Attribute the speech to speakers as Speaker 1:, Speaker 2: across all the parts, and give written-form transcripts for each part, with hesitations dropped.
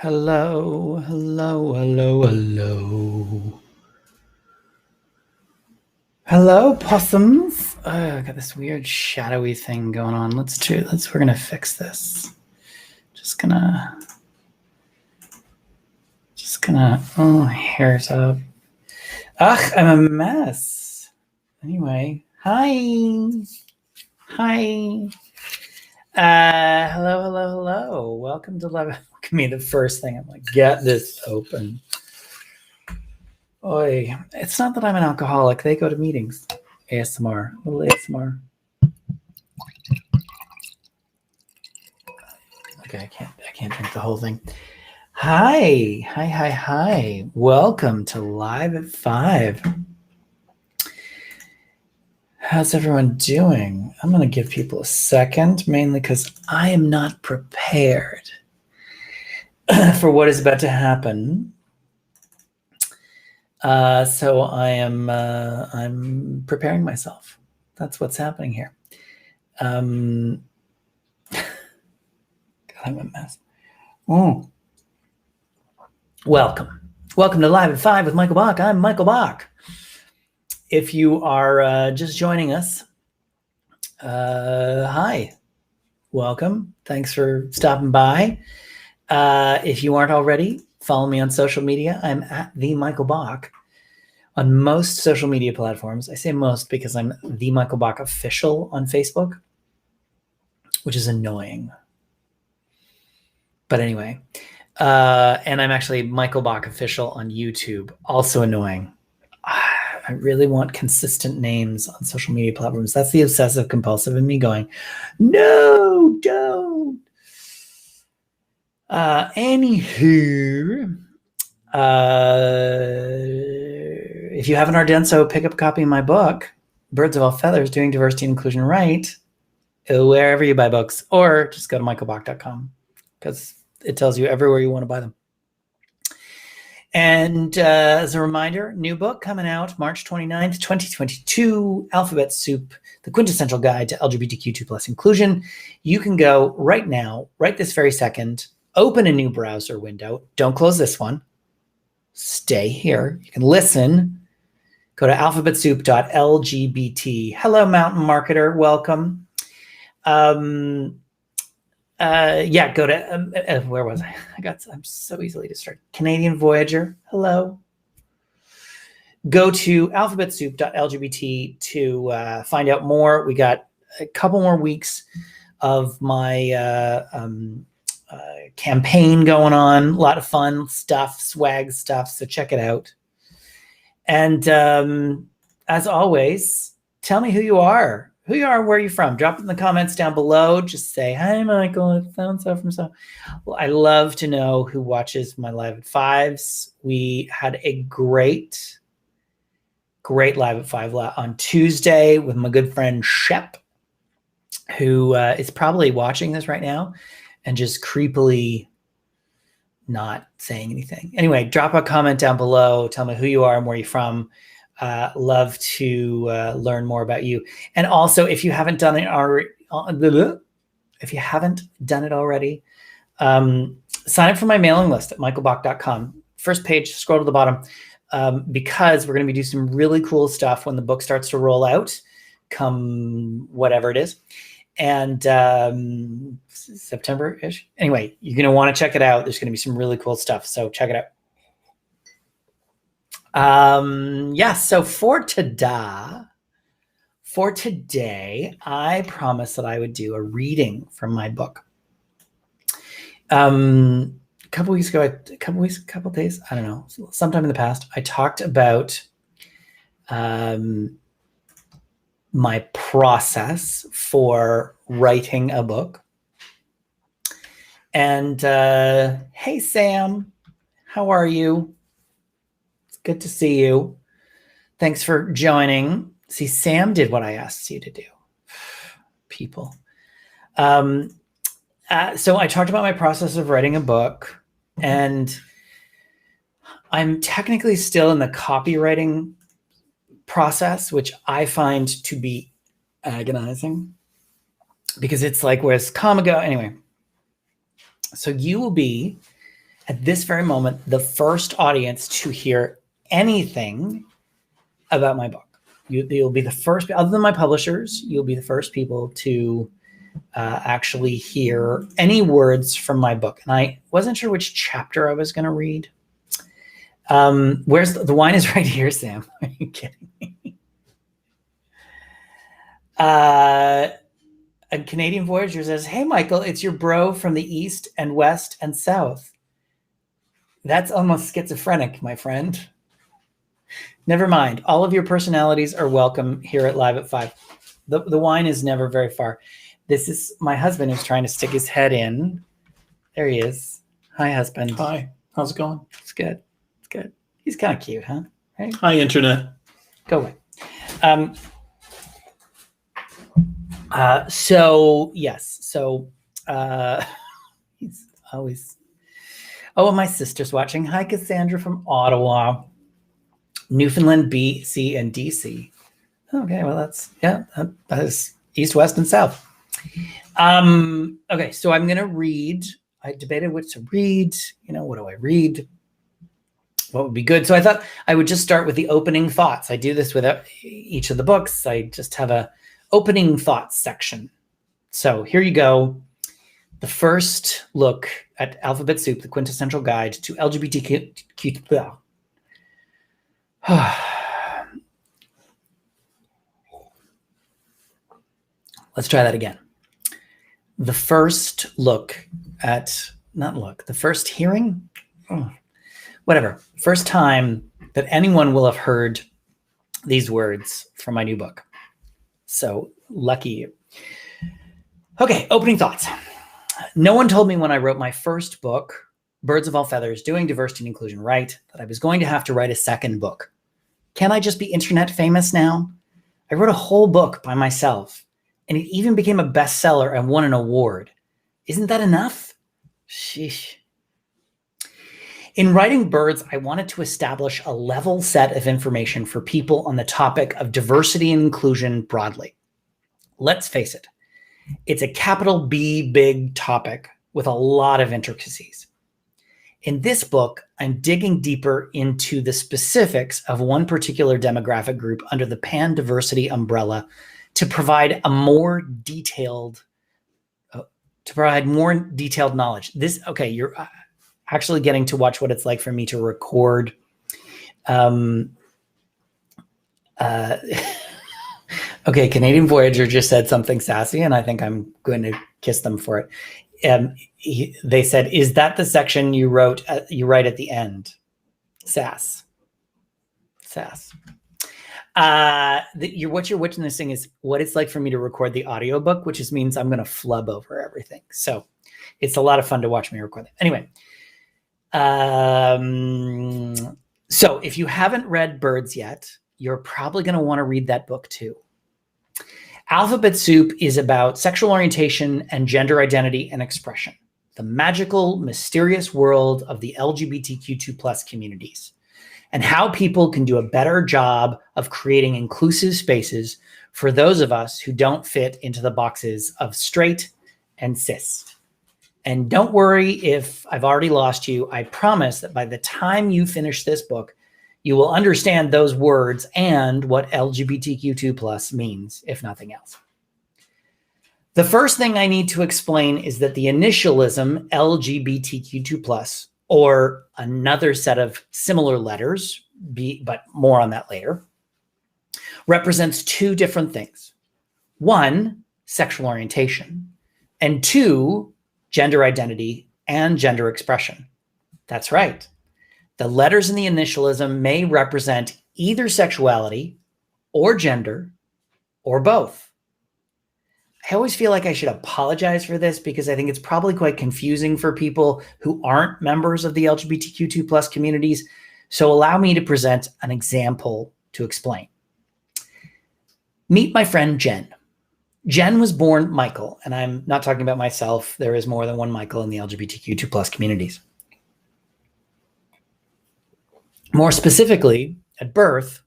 Speaker 1: Hello, hello, hello, hello. Hello, possums. I got this weird shadowy thing going on. We're gonna fix this. Just gonna, oh, my hair's up. Ugh, I'm a mess. Anyway, hi. Hello. Welcome to Love. Look at me, the first thing. I'm like, get this open. Oi, it's not that I'm an alcoholic. They go to meetings. ASMR, a little ASMR. Okay, I can't drink the whole thing. Hi. Welcome to Live at 5. How's everyone doing? I'm going to give people a second, mainly because I am not prepared for what is about to happen. So I'm preparing myself. That's what's happening here. God, I'm a mess. Welcome to Live at 5 with Michael Bach. I'm Michael Bach. If you are just joining us, hi, welcome. Thanks for stopping by. If you aren't already, follow me on social media. I'm at the Michael Bach on most social media platforms. I say most because I'm the Michael Bach official on Facebook, which is annoying. But anyway, and I'm actually Michael Bach official on YouTube, also annoying. I really want consistent names on social media platforms. That's the obsessive compulsive in me going, no, don't. Anywho, if you haven't already done so, pick up a copy of my book, Birds of All Feathers, Doing Diversity and Inclusion Right, wherever you buy books, or just go to michaelbach.com because it tells you everywhere you want to buy them. And as a reminder, new book coming out March 29th, 2022, Alphabet Soup, The Quintessential Guide to LGBTQ2 Inclusion. You can go right now, right this very second, open a new browser window. Don't close this one. Stay here. You can listen. Go to alphabetsoup.lgbt. Hello, Mountain Marketer. Welcome. Go to, where was I? I'm so easily distracted. Canadian Voyager, hello. Go to alphabetsoup.lgbt to find out more. We got a couple more weeks of my campaign going on. A lot of fun stuff, swag stuff, so check it out. And as always, tell me who you are. Where are you from? Drop it in the comments down below. Just say, hi, Michael, so-and-so from so. Well, I love to know who watches my Live at 5s. We had a great Live at 5 on Tuesday with my good friend Shep, who is probably watching this right now and just creepily not saying anything. Anyway, drop a comment down below. Tell me who you are and where you're from. Love to learn more about you. And also, if you haven't done it already, sign up for my mailing list at michaelbach.com. First page, scroll to the bottom, because we're going to be doing some really cool stuff when the book starts to roll out, come whatever it is. And September-ish. Anyway, you're going to want to check it out. There's going to be some really cool stuff. So check it out. So for today, I promised that I would do a reading from my book. A couple days, I don't know, sometime in the past, I talked about my process for writing a book. And hey, Sam, how are you? Good to see you. Thanks for joining. See, Sam did what I asked you to do. People. So I talked about my process of writing a book, and I'm technically still in the copywriting process, which I find to be agonizing because it's like, where's comma go? Anyway, so you will be at this very moment, the first audience to hear anything about my book. You'll be the first, other than my publishers, you'll be the first people to actually hear any words from my book. And I wasn't sure which chapter I was going to read. Where's the wine is right here, Sam. Are you kidding me? A Canadian Voyager says, "Hey, Michael, it's your bro from the East and West and South." That's almost schizophrenic, my friend. Never mind. All of your personalities are welcome here at Live at 5. The wine is never very far. This is my husband who's trying to stick his head in. There he is. Hi, husband.
Speaker 2: Hi. How's it going?
Speaker 1: It's good. It's good. He's kind of cute, huh? Right?
Speaker 2: Hi, Internet.
Speaker 1: Go away. So, yes. So, he's always... Oh, and my sister's watching. Hi, Cassandra from Ottawa. Newfoundland, BC, and DC. Okay, well, that is East, West, and South. Okay, so I'm going to read. I debated what to read. What do I read? What would be good? So I thought I would just start with the opening thoughts. I do this with each of the books. I just have a opening thoughts section. So here you go. The first look at Alphabet Soup, the quintessential guide to LGBTQ2. Let's try that again. The first look at, the first hearing? Whatever. First time that anyone will have heard these words from my new book. So lucky you. Okay, opening thoughts. No one told me when I wrote my first book, Birds of All Feathers, Doing Diversity and Inclusion Right, that I was going to have to write a second book. Can I just be internet famous now? I wrote a whole book by myself, and it even became a bestseller and won an award. Isn't that enough? Sheesh. In writing Birds, I wanted to establish a level set of information for people on the topic of diversity and inclusion broadly. Let's face it, it's a capital B big topic with a lot of intricacies. In this book, I'm digging deeper into the specifics of one particular demographic group under the pan-diversity umbrella to provide more detailed knowledge. You're actually getting to watch what it's like for me to record. Okay, Canadian Voyager just said something sassy, and I think I'm going to kiss them for it. They said, "Is that the section you write at the end?" Sass. What you're witnessing is what it's like for me to record the audiobook, which just means I'm going to flub over everything. So it's a lot of fun to watch me record it. Anyway, so if you haven't read Birds yet, you're probably going to want to read that book too. Alphabet Soup is about sexual orientation and gender identity and expression, the magical, mysterious world of the LGBTQ2+ communities, and how people can do a better job of creating inclusive spaces for those of us who don't fit into the boxes of straight and cis. And don't worry if I've already lost you. I promise that by the time you finish this book, you will understand those words and what LGBTQ2+ means, if nothing else. The first thing I need to explain is that the initialism LGBTQ2+, or another set of similar letters, but more on that later, represents two different things. One, sexual orientation, and two, gender identity and gender expression. That's right. The letters in the initialism may represent either sexuality or gender or both. I always feel like I should apologize for this because I think it's probably quite confusing for people who aren't members of the LGBTQ2+ communities. So allow me to present an example to explain. Meet my friend Jen. Jen was born Michael, and I'm not talking about myself. There is more than one Michael in the LGBTQ2+ communities. More specifically, at birth,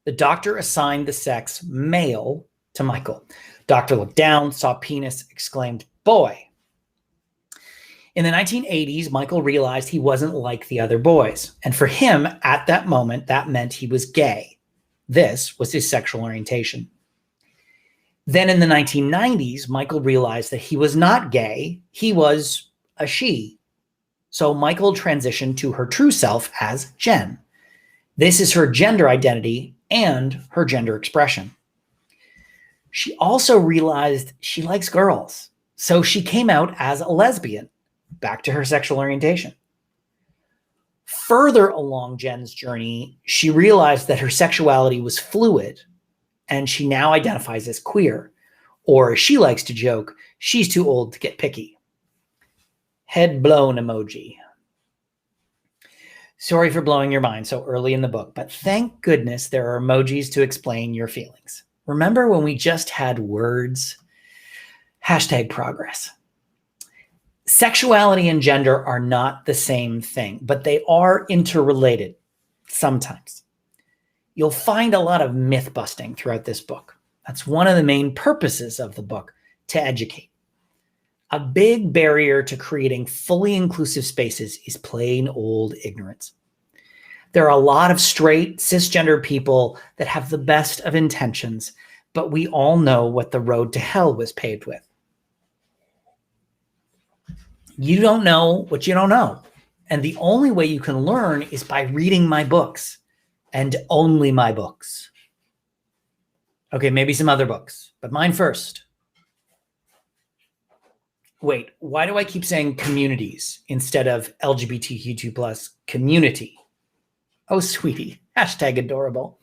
Speaker 1: the doctor assigned the sex male to Michael. Doctor looked down, saw penis, exclaimed, "Boy." In the 1980s, Michael realized he wasn't like the other boys. And for him, at that moment, that meant he was gay. This was his sexual orientation. Then in the 1990s, Michael realized that he was not gay. He was a she. So Michael transitioned to her true self as Jen. This is her gender identity and her gender expression. She also realized she likes girls. So she came out as a lesbian, back to her sexual orientation. Further along Jen's journey, she realized that her sexuality was fluid, and she now identifies as queer, or as she likes to joke, she's too old to get picky. Head blown emoji. Sorry for blowing your mind so early in the book, but thank goodness there are emojis to explain your feelings. Remember when we just had words? #progress. Sexuality and gender are not the same thing, but they are interrelated sometimes. You'll find a lot of myth busting throughout this book. That's one of the main purposes of the book, to educate. A big barrier to creating fully inclusive spaces is plain old ignorance. There are a lot of straight, cisgender people that have the best of intentions, but we all know what the road to hell was paved with. You don't know what you don't know. And the only way you can learn is by reading my books, and only my books. Okay, maybe some other books, but mine first. Wait, why do I keep saying communities instead of LGBTQ2+ community? Oh, sweetie, #adorable.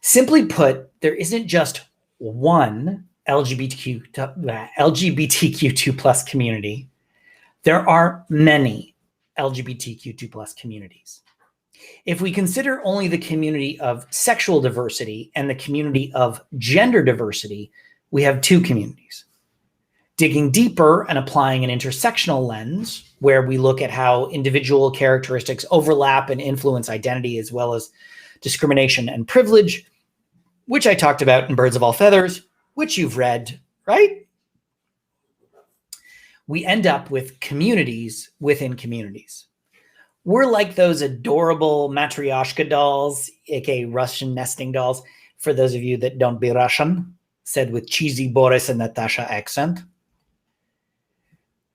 Speaker 1: Simply put, there isn't just one LGBTQ2+ community. There are many LGBTQ2+ communities. If we consider only the community of sexual diversity and the community of gender diversity, we have two communities. Digging deeper and applying an intersectional lens, where we look at how individual characteristics overlap and influence identity, as well as discrimination and privilege, which I talked about in Birds of All Feathers, which you've read, right? We end up with communities within communities. We're like those adorable matryoshka dolls, aka Russian nesting dolls, for those of you that don't be Russian, said with cheesy Boris and Natasha accent.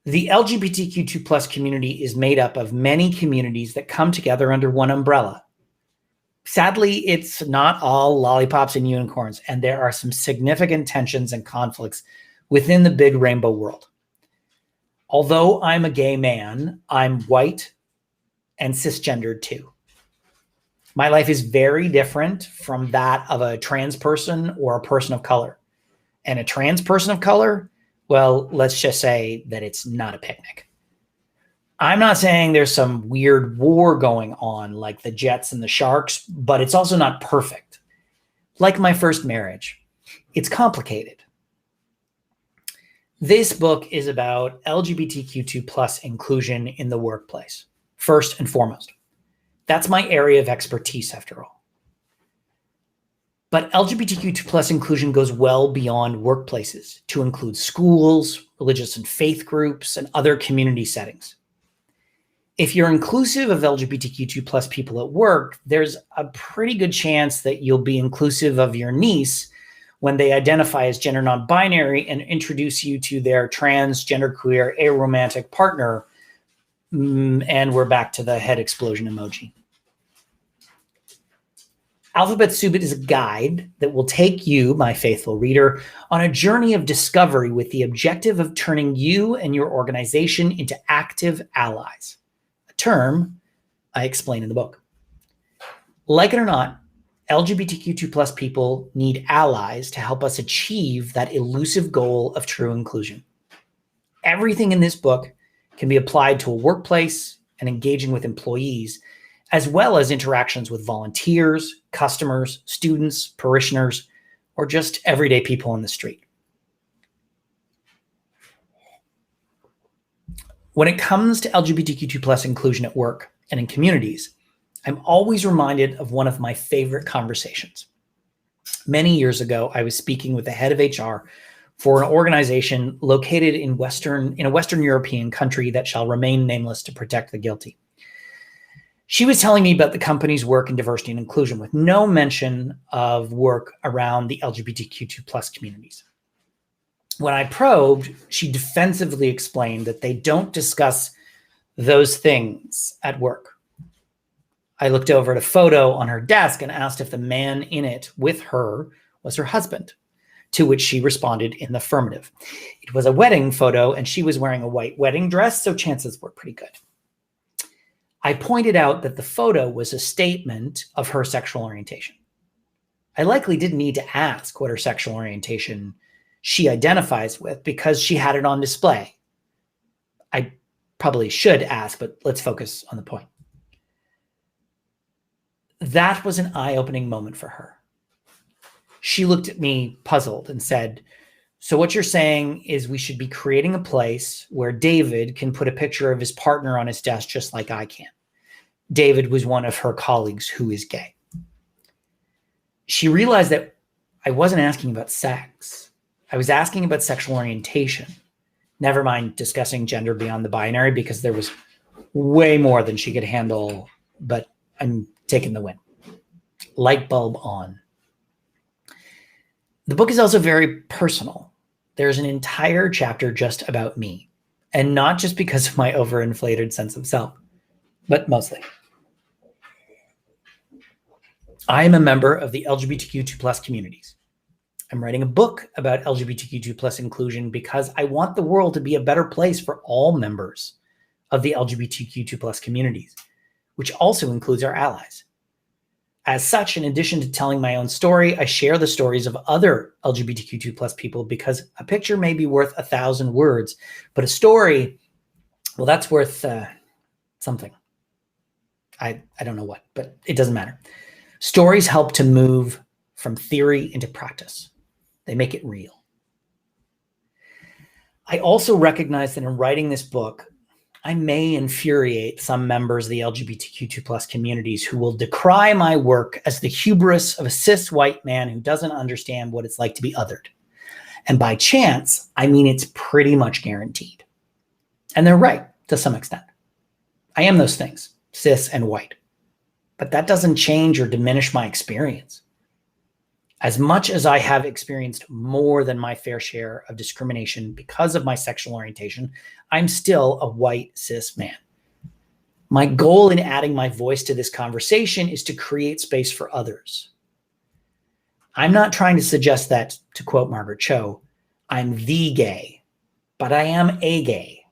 Speaker 1: The LGBTQ2+ community is made up of many communities that come together under one umbrella. Sadly, it's not all lollipops and unicorns, and there are some significant tensions and conflicts within the big rainbow world. Although I'm a gay man, I'm white and cisgendered too. My life is very different from that of a trans person or a person of color. And a trans person of color, well, let's just say that it's not a picnic. I'm not saying there's some weird war going on like the Jets and the Sharks, but it's also not perfect. Like my first marriage, it's complicated. This book is about LGBTQ2+ inclusion in the workplace, first and foremost. That's my area of expertise, after all. But LGBTQ2+ inclusion goes well beyond workplaces to include schools, religious and faith groups, and other community settings. If you're inclusive of LGBTQ2+ people at work, there's a pretty good chance that you'll be inclusive of your niece when they identify as gender non-binary and introduce you to their trans, genderqueer, aromantic partner. And we're back to the head explosion emoji. Alphabet Soup is a guide that will take you, my faithful reader, on a journey of discovery with the objective of turning you and your organization into active allies, a term I explain in the book. Like it or not, LGBTQ2+ people need allies to help us achieve that elusive goal of true inclusion. Everything in this book can be applied to a workplace and engaging with employees, as well as interactions with volunteers, customers, students, parishioners, or just everyday people on the street. When it comes to LGBTQ2+ inclusion at work and in communities, I'm always reminded of one of my favorite conversations. Many years ago, I was speaking with the head of HR for an organization located in a Western European country that shall remain nameless to protect the guilty. She was telling me about the company's work in diversity and inclusion with no mention of work around the LGBTQ2+ communities. When I probed, she defensively explained that they don't discuss those things at work. I looked over at a photo on her desk and asked if the man in it with her was her husband, to which she responded in the affirmative. It was a wedding photo and she was wearing a white wedding dress, so chances were pretty good. I pointed out that the photo was a statement of her sexual orientation. I likely didn't need to ask what her sexual orientation she identifies with because she had it on display. I probably should ask, but let's focus on the point. That was an eye-opening moment for her. She looked at me puzzled and said, "So what you're saying is we should be creating a place where David can put a picture of his partner on his desk just like I can." David was one of her colleagues who is gay. She realized that I wasn't asking about sex. I was asking about sexual orientation. Never mind discussing gender beyond the binary because there was way more than she could handle, but I'm taking the win. Light bulb on. The book is also very personal. There's an entire chapter just about me, and not just because of my overinflated sense of self, but mostly. I am a member of the LGBTQ2+ communities. I'm writing a book about LGBTQ2+ inclusion because I want the world to be a better place for all members of the LGBTQ2+ communities, which also includes our allies. As such, in addition to telling my own story, I share the stories of other LGBTQ2+ people because a picture may be worth 1,000 words, but a story, well, that's worth something. I don't know what, but it doesn't matter. Stories help to move from theory into practice. They make it real. I also recognize that in writing this book, I may infuriate some members of the LGBTQ2+ communities who will decry my work as the hubris of a cis white man who doesn't understand what it's like to be othered. And by chance, I mean it's pretty much guaranteed. And they're right to some extent. I am those things, cis and white. But that doesn't change or diminish my experience. As much as I have experienced more than my fair share of discrimination because of my sexual orientation, I'm still a white cis man. My goal in adding my voice to this conversation is to create space for others. I'm not trying to suggest that, to quote Margaret Cho, I'm the gay, but I am a gay.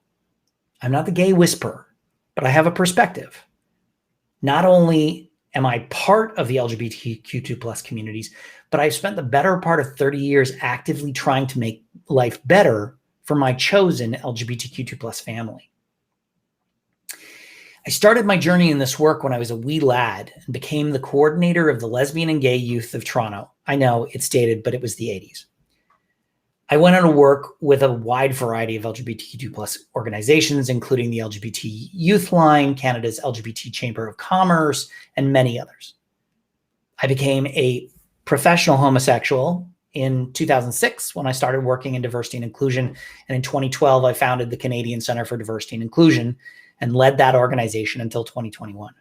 Speaker 1: I'm not the gay whisperer, but I have a perspective. Not only am I part of the LGBTQ2+ communities, but I've spent the better part of 30 years actively trying to make life better for my chosen LGBTQ2+ family. I started my journey in this work when I was a wee lad and became the coordinator of the lesbian and gay youth of Toronto. I know it's dated, but it was the 80s. I went on to work with a wide variety of LGBTQ2+ organizations, including the LGBT Youth Line, Canada's LGBT Chamber of Commerce, and many others. I became a professional homosexual in 2006 when I started working in diversity and inclusion. And in 2012, I founded the Canadian Centre for Diversity and Inclusion and led that organization until 2021.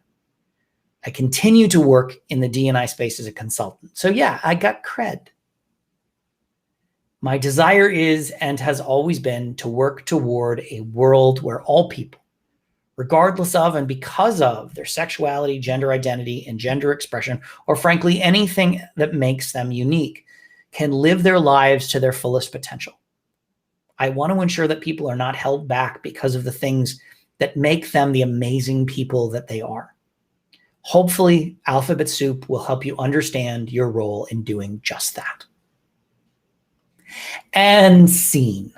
Speaker 1: I continue to work in the D&I space as a consultant. So yeah, I got cred. My desire is and has always been to work toward a world where all people, regardless of and because of their sexuality, gender identity, and gender expression, or frankly, anything that makes them unique, can live their lives to their fullest potential. I want to ensure that people are not held back because of the things that make them the amazing people that they are. Hopefully, Alphabet Soup will help you understand your role in doing just that. And scene.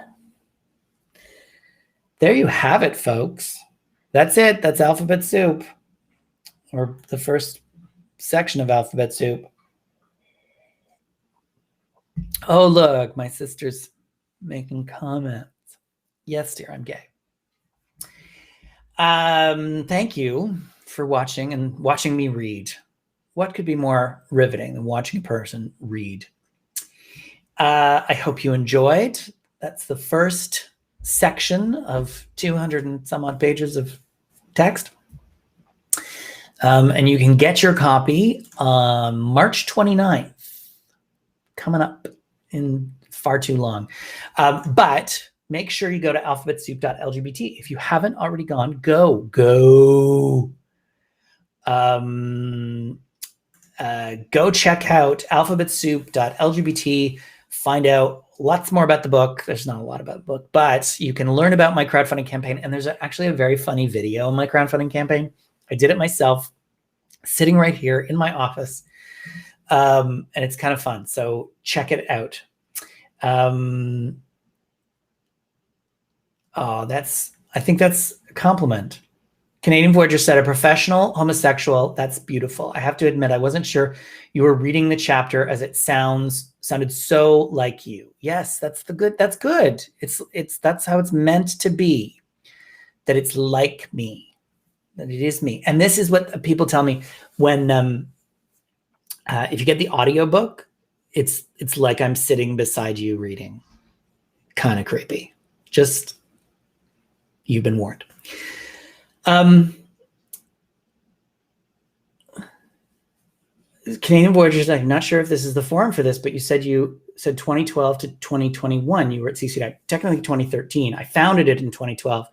Speaker 1: There you have it, folks. That's it. That's Alphabet Soup, or the first section of Alphabet Soup. Oh, look, my sister's making comments. Yes, dear, I'm gay. Thank you for watching and watching me read. What could be more riveting than watching a person read? I hope you enjoyed. That's the first section of 200 and some odd pages of text. And you can get your copy on March 29th, coming up in far too long. But make sure you go to alphabetsoup.lgbt. If you haven't already gone, go. Go check out alphabetsoup.lgbt. Find out lots more about the book. There's not a lot about the book, but you can learn about my crowdfunding campaign. And there's actually a very funny video on my crowdfunding campaign. I did it myself, sitting right here in my office. And it's kind of fun. So check it out. I think that's a compliment. Canadian Voyager said, a professional homosexual. That's beautiful. I have to admit, I wasn't sure you were reading the chapter as it sounded so like you. Yes, that's good. That's good. That's how it's meant to be, that it's like me, that it is me. And this is what people tell me when, if you get the audiobook, it's like I'm sitting beside you reading. Kind of creepy. Just, you've been warned. Canadian Voyagers, I'm not sure if this is the forum for this, but you said 2012 to 2021, you were at CCDI, technically 2013. I founded it in 2012,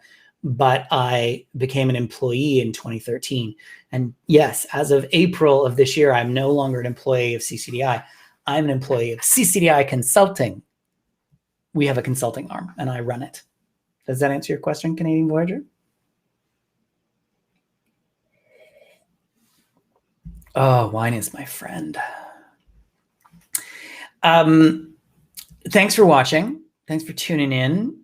Speaker 1: but I became an employee in 2013. And yes, as of April of this year, I'm no longer an employee of CCDI. I'm an employee of CCDI Consulting. We have a consulting arm and I run it. Does that answer your question, Canadian Voyager? Oh, wine is my friend. Thanks for watching. Thanks for tuning in.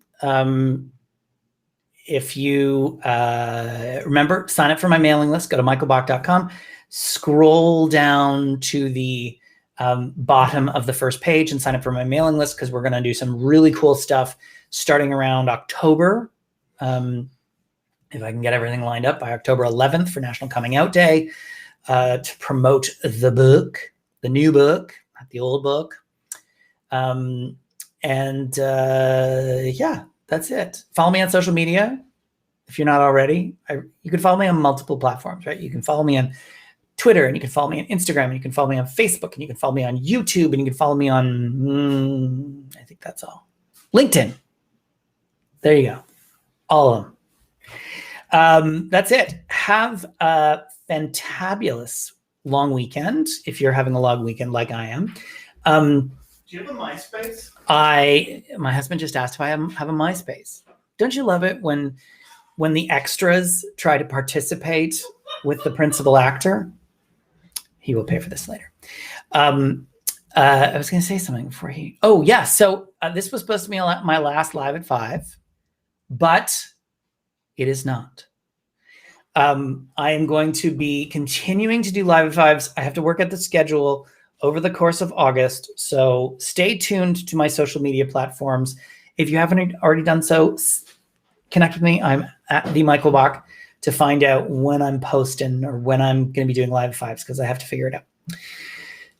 Speaker 1: If you remember, sign up for my mailing list. Go to michaelbach.com. Scroll down to the bottom of the first page and sign up for my mailing list, because we're going to do some really cool stuff starting around October. If I can get everything lined up by October 11th for National Coming Out Day. To promote the book, the new book, not the old book. Yeah, that's it. Follow me on social media if you're not already. You can follow me on multiple platforms, right? You can follow me on Twitter, and you can follow me on Instagram, and you can follow me on Facebook, and you can follow me on YouTube, and you can follow me on, I think that's all. LinkedIn. There you go. All of them. That's it. Have a fantabulous long weekend if you're having a long weekend like I am. Do you have a MySpace? My husband just asked if I have a MySpace. Don't you love it when the extras try to participate with the principal actor? He will pay for this later. I was going to say something before he. Oh yeah, so this was supposed to be my last Live at 5, but it is not. I am going to be continuing to do Live at 5s. I have to work at the schedule over the course of August. So stay tuned to my social media platforms. If you haven't already done so, connect with me. I'm at the Michael Bach to find out when I'm posting or when I'm going to be doing Live at 5s, because I have to figure it out.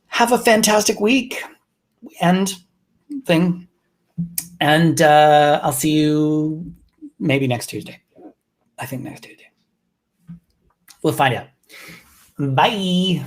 Speaker 1: Have a fantastic week and thing. And I'll see you maybe next Tuesday. I think next Tuesday. We'll find out. Bye.